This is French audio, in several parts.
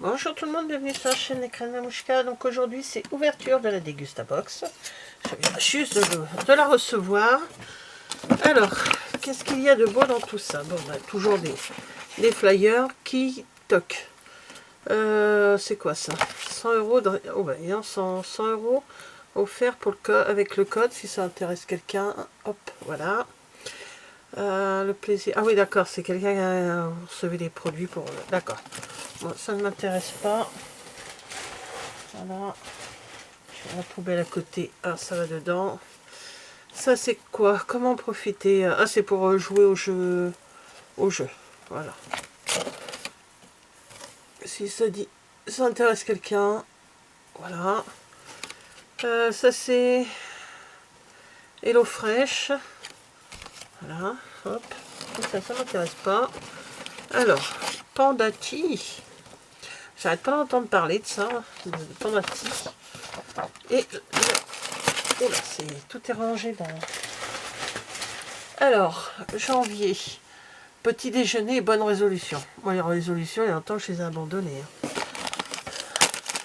Bonjour tout le monde, bienvenue sur la chaîne Écran de Mamouchka. Donc aujourd'hui c'est ouverture de la Dégustabox. Je viens juste de la recevoir. Alors, qu'est-ce qu'il y a de beau dans tout ça? Bon, bah, toujours des flyers qui toquent. C'est quoi ça? 100 euros de... Oh bah, 100 euros offerts pour avec le code si ça intéresse quelqu'un. Hop, voilà. Le plaisir. Ah oui, d'accord, c'est quelqu'un qui a recevé des produits pour... D'accord. Bon, ça ne m'intéresse pas. Voilà. La poubelle à côté. Ah, ça va dedans. Ça, c'est quoi? Comment profiter? Ah, c'est pour jouer au jeu. Voilà. Si ça dit... Ça intéresse quelqu'un. Voilà. Ça, c'est... Hello Fresh. Voilà. Hop. Ça m'intéresse pas. Alors, Pandati. J'arrête pas d'entendre parler de ça, de Pandati. Et oh là, tout est rangé dans... Alors, janvier. Petit déjeuner et bonne résolution. Moi, les résolutions, il y a longtemps que je les ai abandonnées.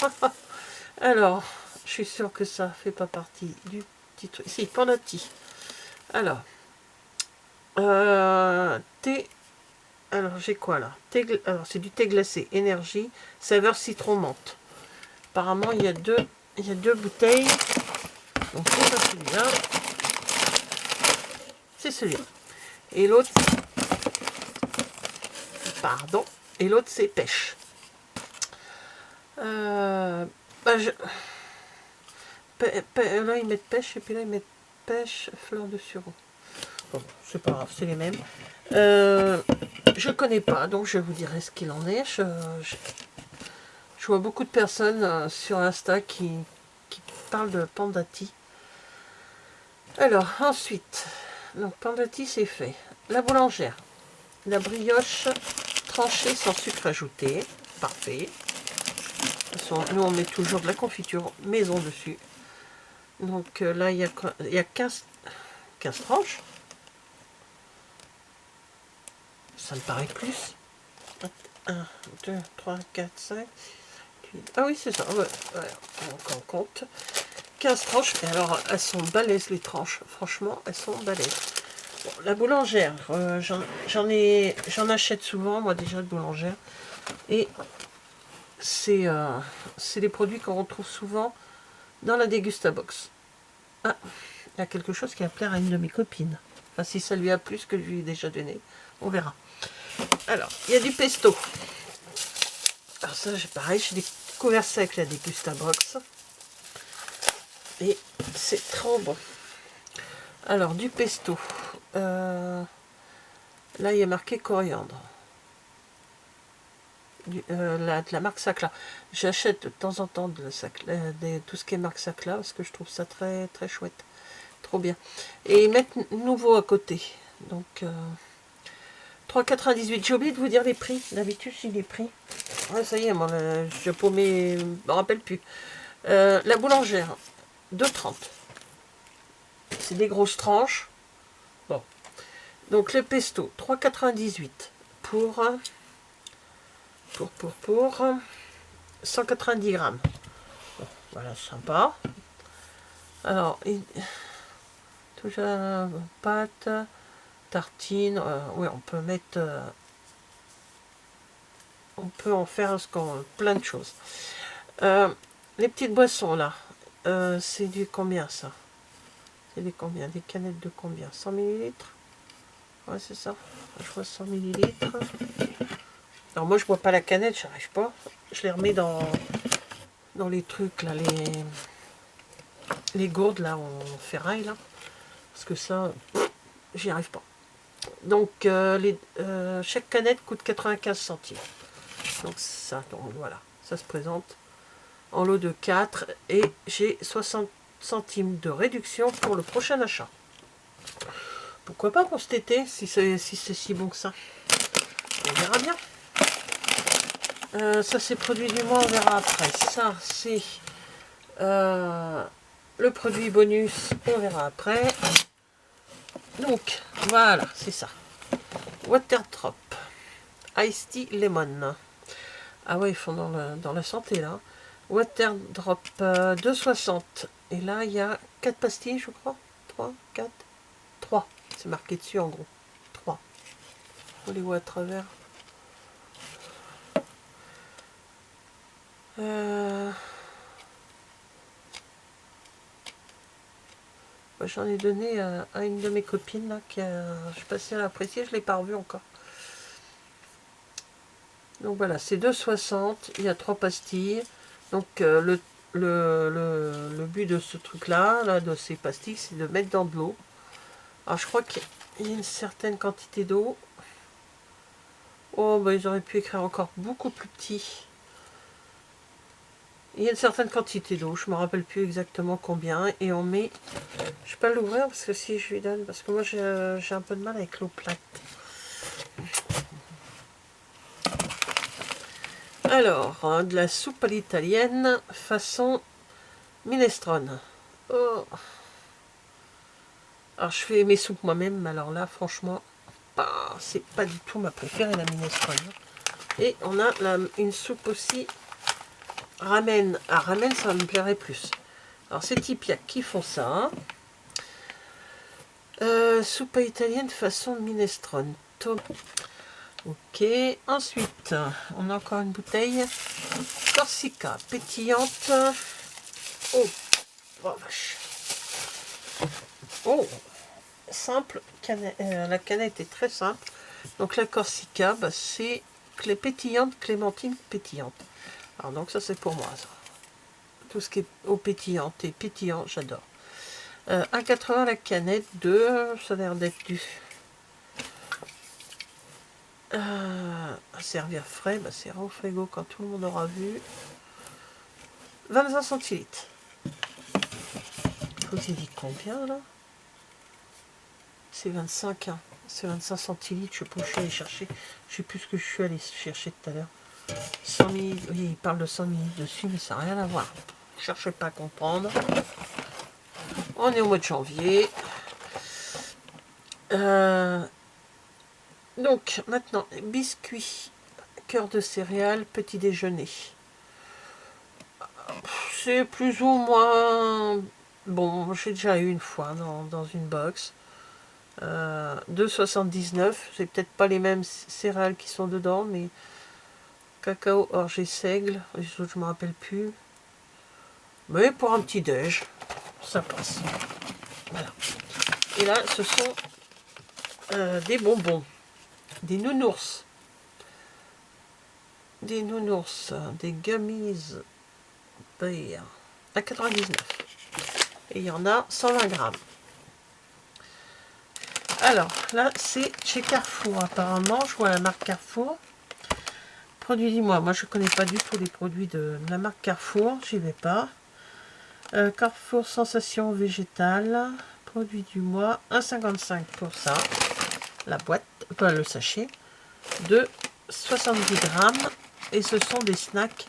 Hein. Alors, je suis sûre que ça fait pas partie du petit truc. Si, Pandati. Alors, thé. Alors, j'ai quoi là? Alors, c'est du thé glacé, énergie, saveur citron menthe. Apparemment, il y a deux bouteilles. Donc, c'est pas celui-là. C'est celui-là. Et l'autre, pardon. Et l'autre, c'est pêche. Là, ils mettent pêche et puis là, ils mettent pêche, fleur de sureau. Bon, c'est pas grave, c'est les mêmes. Je connais pas, donc je vous dirai ce qu'il en est. Je vois beaucoup de personnes sur Insta qui parlent de Pandati. Alors, ensuite, donc Pandati, c'est fait. La boulangère. La brioche tranchée sans sucre ajouté. Parfait. De toute façon, nous, on met toujours de la confiture maison dessus. Donc là, il y a 15 tranches. Ça me paraît plus. 1, 2, 3, 4, 5, 8. Ah oui, c'est ça. Ouais, on compte. 15 tranches. Et alors, elles sont balèzes, les tranches. Franchement, elles sont balèzes. Bon, la boulangère, j'en achète souvent, moi, déjà, de boulangère. Et c'est des produits qu'on retrouve souvent dans la Dégustabox. Ah, il y a quelque chose qui va plaire à une de mes copines. Enfin, si ça lui a plu, ce que je lui ai déjà donné, on verra. Alors, il y a du pesto. Alors ça, pareil, j'ai découvert ça avec la Dégustabox. Et c'est trop bon. Alors, du pesto. Là, il y a marqué coriandre. De la marque Sacla. J'achète de temps en temps tout ce qui est marque Sacla parce que je trouve ça très très chouette. Trop bien. Et ils mettent nouveau à côté. Donc... 3,98. J'ai oublié de vous dire les prix. D'habitude, j'ai les prix. Ouais, ça y est, moi, je me rappelle plus. La boulangère, 2,30. C'est des grosses tranches. Bon. Donc, le pesto, 3,98 pour 190 grammes. Bon, voilà, sympa. Alors, toujours pâte... Tartine, oui, on peut mettre, on peut en faire plein de choses. Les petites boissons là, c'est du combien ça? C'est des combien? Des canettes de combien? 100 ml? Ouais, c'est ça. Je vois 100 ml. Alors moi je bois pas la canette, j'arrive pas. Je les remets dans les trucs là, les gourdes là en ferraille là, parce que ça, j'y arrive pas. Donc, chaque canette coûte 95 centimes. Donc, voilà, ça se présente en lot de 4 et j'ai 60 centimes de réduction pour le prochain achat. Pourquoi pas pour cet été, si c'est si bon que ça. On verra bien. Ça, c'est produit du mois, on verra après. Ça, c'est le produit bonus, on verra après. Donc, voilà, c'est ça. Water Drop. Ice Tea Lemon. Ah ouais, ils font dans la santé, là. Water Drop 2,60. Et là, il y a 4 pastilles, je crois. 3, 4, 3. C'est marqué dessus, en gros. 3. On les voit à travers. J'en ai donné à une de mes copines, là, je sais pas si elle a apprécié, je ne l'ai pas revu encore. Donc voilà, c'est 2,60, il y a 3 pastilles. Donc le but de ce truc-là, de ces pastilles, c'est de mettre dans de l'eau. Alors je crois qu'il y a une certaine quantité d'eau. Oh, bah ils auraient pu écrire encore beaucoup plus petit. Il y a une certaine quantité d'eau, je ne me rappelle plus exactement combien. Et on met... Je ne vais pas l'ouvrir parce que si je lui donne... Parce que moi j'ai un peu de mal avec l'eau plate. Alors, de la soupe à l'italienne façon minestrone. Oh. Alors, je fais mes soupes moi-même, mais alors là, franchement, bah, c'est pas du tout ma préférée, la minestrone. Et on a une soupe aussi ramen. Ah, ramen, ça me plairait plus. Alors, c'est Tipiak qui font ça. Soupe à italienne façon minestrone. Ok, ensuite, on a encore une bouteille Corsica pétillante. Oh, oh vache. Oh, simple, la canette est très simple. Donc la Corsica, bah, c'est pétillante, clémentine pétillante. Alors donc ça c'est pour moi, ça. Tout ce qui est eau pétillante et pétillant, j'adore. 1,80 la canette, ça a l'air d'être du... à servir frais, bah, c'est au frigo quand tout le monde aura vu. 25 centilitres. Je vous ai dit combien là? C'est 25, hein. C'est 25 centilitres, je sais pas où je suis allé chercher. Je sais plus ce que je suis allé chercher tout à l'heure. 100 ml, oui, il parle de 100 ml dessus, mais ça n'a rien à voir. Ne cherchez pas à comprendre. On est au mois de janvier. Donc, maintenant, biscuits, cœur de céréales, petit déjeuner. C'est plus ou moins... Bon, j'ai déjà eu une fois dans une box. 2,79. C'est peut-être pas les mêmes céréales qui sont dedans, mais cacao, orge et seigle. Les autres, je me rappelle plus. Mais pour un petit déj, ça passe. Voilà. Et là, ce sont des bonbons, des nounours. Des nounours, des gummies bear à 99. Et il y en a 120 grammes. Alors, là, c'est chez Carrefour, apparemment. Je vois la marque Carrefour. Produit du mois. Moi, je ne connais pas du tout les produits de la marque Carrefour. J'y vais pas. Carrefour Sensation Végétale. Produit du mois. 1,55 pour ça. La boîte, pas le sachet. De 70 grammes. Et ce sont des snacks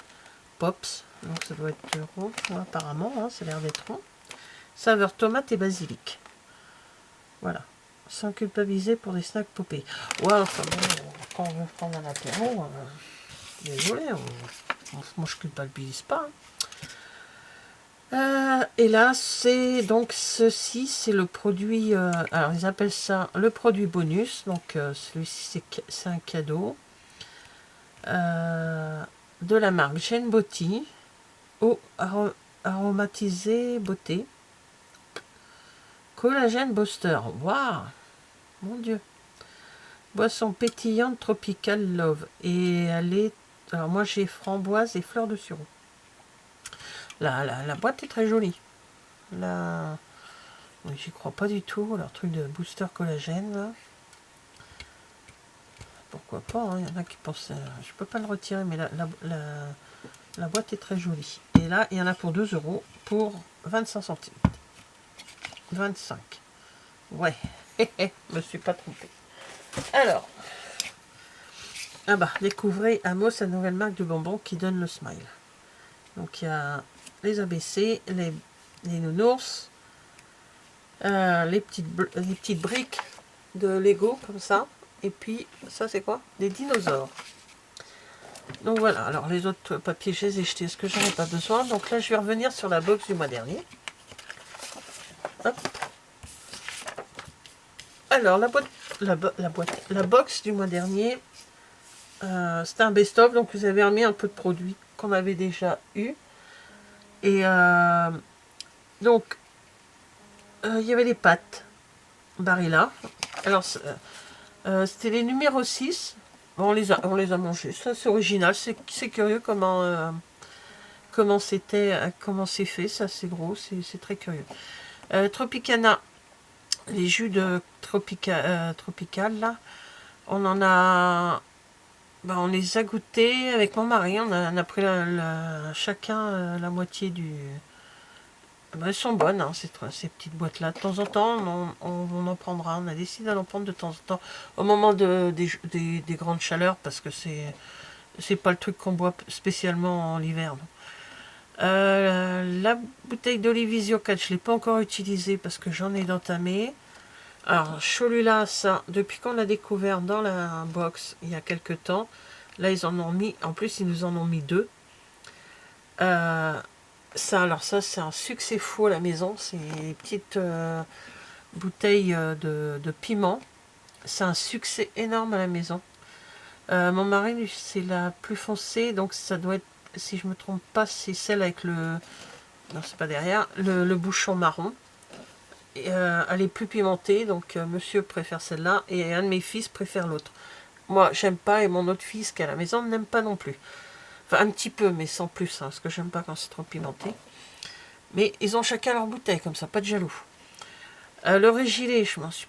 Pops. Donc, ça doit être rond, apparemment. Hein, ça a l'air d'être rond. Saveur tomate et basilic. Voilà. Sans culpabiliser pour des snacks popés. Ouais, enfin bon, quand on veut prendre un apéro, désolé, moi je culpabilise pas. Et là, c'est donc ceci, c'est le produit, alors ils appellent ça le produit bonus, donc celui-ci c'est un cadeau de la marque Jane Beauty, eau aromatisée beauté, collagène booster, waouh, mon Dieu. Boisson pétillante tropical love. Et elle est... Alors moi j'ai framboise et fleurs de sureau. La boîte est très jolie. Oui, j'y crois pas du tout. Leur truc de booster collagène. Là. Pourquoi pas, hein. Il y en a qui pensent... je peux pas le retirer, mais la boîte est très jolie. Et là, il y en a pour 2 € pour 25 centimes. 25. Ouais. Je me suis pas trompée. Alors... Ah bah, découvrez Amos, la nouvelle marque de bonbons qui donne le smile. Donc il y a les ABC, les nounours, les petites briques de Lego comme ça. Et puis ça c'est quoi? Des dinosaures. Donc voilà, alors les autres papiers, je les ai jetés, parce que j'en ai pas besoin. Donc là, je vais revenir sur la box du mois dernier. Hop. Alors, la box du mois dernier, c'était un best-of, donc vous avez remis un peu de produits qu'on avait déjà eu. Et donc, il y avait les pâtes Barilla. Alors, c'était les numéros 6. Bon, on les a mangés. Ça, c'est original. C'est curieux comment c'est fait. Ça, c'est gros. C'est très curieux. Tropicana. Les jus de Tropical, là. On en a... Ben, on les a goûtés avec mon mari. On a pris chacun la moitié du... Ben, elles sont bonnes, hein, ces petites boîtes-là. De temps en temps, on en prendra. On a décidé d'en prendre de temps en temps. Au moment des grandes chaleurs, parce que c'est pas le truc qu'on boit spécialement en hiver. La bouteille d'Olivisio 4, je ne l'ai pas encore utilisée parce que j'en ai d'entamé. Alors, Cholula, ça, depuis qu'on l'a découvert dans la box il y a quelques temps, là ils en ont mis, en plus ils nous en ont mis 2. Alors ça c'est un succès fou à la maison, c'est des petites bouteilles de piment. C'est un succès énorme à la maison. Mon mari, lui, c'est la plus foncée, donc ça doit être, si je me trompe pas, c'est celle avec le... Non, c'est pas derrière, le bouchon marron. Elle est plus pimentée, donc monsieur préfère celle-là, et un de mes fils préfère l'autre. Moi, j'aime pas, et mon autre fils qui est à la maison n'aime pas non plus. Enfin, un petit peu, mais sans plus, hein, parce que j'aime pas quand c'est trop pimenté. Mais ils ont chacun leur bouteille, comme ça, pas de jaloux. Le régilet, je m'en suis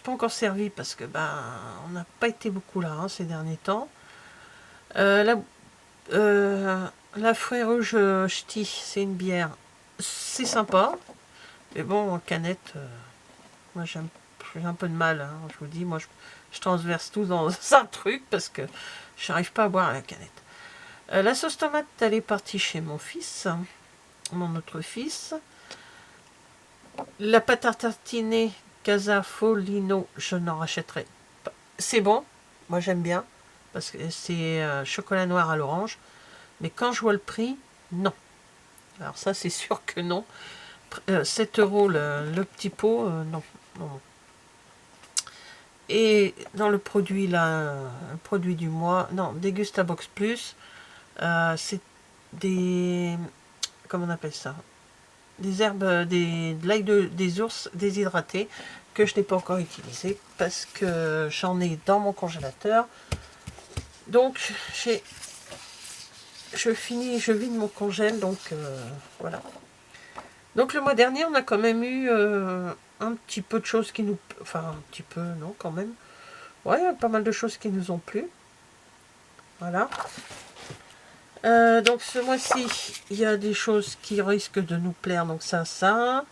pas encore servi, parce que on n'a pas été beaucoup là, hein, ces derniers temps. La Fruit Rouge Ch'ti, c'est une bière. C'est sympa. Mais bon, en canette, moi j'ai un peu de mal, hein, je vous dis, moi je transverse tout dans un truc parce que je n'arrive pas à boire à la canette. La sauce tomate, elle est partie chez mon fils, mon autre fils. La pâte à tartiner Casa Folino, je n'en rachèterai pas. C'est bon, moi j'aime bien, parce que c'est chocolat noir à l'orange. Mais quand je vois le prix, non. Alors ça c'est sûr que non. 7 euros le petit pot, non, non. Et dans le produit là, le produit du mois, non, Degustabox Plus, c'est des, comment on appelle ça, des herbes, de l'ail des ours déshydratés que je n'ai pas encore utilisé parce que j'en ai dans mon congélateur. Donc je vide mon congèle, donc voilà. Donc le mois dernier, on a quand même eu un petit peu de choses qui nous... Enfin, un petit peu, non, quand même. Ouais, pas mal de choses qui nous ont plu. Voilà. Donc ce mois-ci, il y a des choses qui risquent de nous plaire. Donc ça. Ça,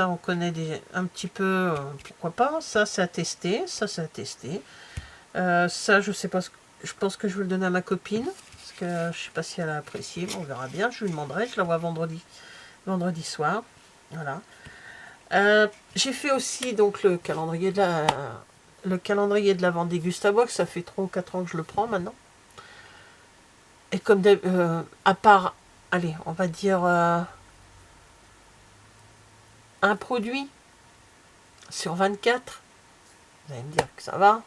on connaît un petit peu, pourquoi pas. Ça, c'est à tester. Ça, c'est à tester. Ça, je sais pas, je pense que je vais le donner à ma copine. Parce que je sais pas si elle a apprécié. Bon, on verra bien. Je lui demanderai. Je la vois vendredi soir. Voilà. J'ai fait aussi donc le calendrier de l'avant Degustabox. Ça fait 3 ou 4 ans que je le prends maintenant. Et comme à part, allez, on va dire un produit sur 24, vous allez me dire que ça va.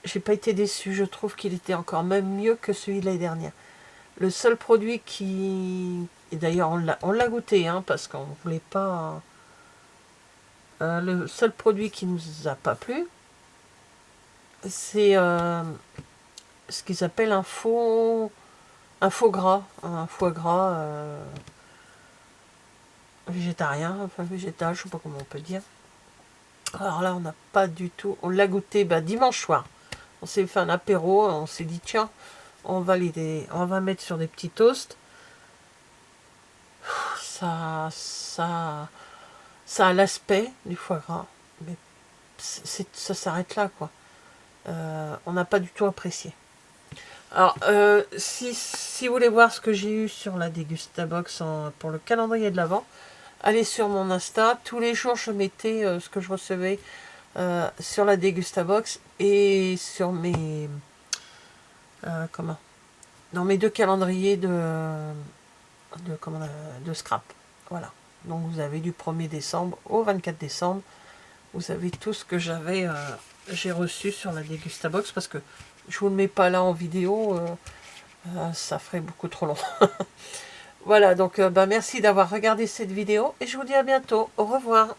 J'ai pas été déçu. Je trouve qu'il était encore même mieux que celui de l'année dernière. Le seul produit qui... Et d'ailleurs, on l'a goûté, hein, parce qu'on ne voulait pas... le seul produit qui nous a pas plu, c'est ce qu'ils appellent un foie gras. Un foie gras végétarien, enfin végétal, je sais pas comment on peut dire. Alors là, on n'a pas du tout... On l'a goûté dimanche soir. On s'est fait un apéro, on s'est dit, tiens, on va mettre sur des petits toasts. Ça a l'aspect du foie gras, mais ça s'arrête là, quoi. On n'a pas du tout apprécié. Alors, si vous voulez voir ce que j'ai eu sur la Degustabox pour le calendrier de l'Avent, allez sur mon Insta. Tous les jours, je mettais ce que je recevais sur la Degustabox et sur mes... comment, dans mes 2 calendriers de scrap. Voilà. Donc vous avez du 1er décembre au 24 décembre. Vous avez tout ce que j'ai reçu sur la Degustabox parce que je vous le mets pas là en vidéo. Ça ferait beaucoup trop long. Voilà, donc merci d'avoir regardé cette vidéo et je vous dis à bientôt. Au revoir.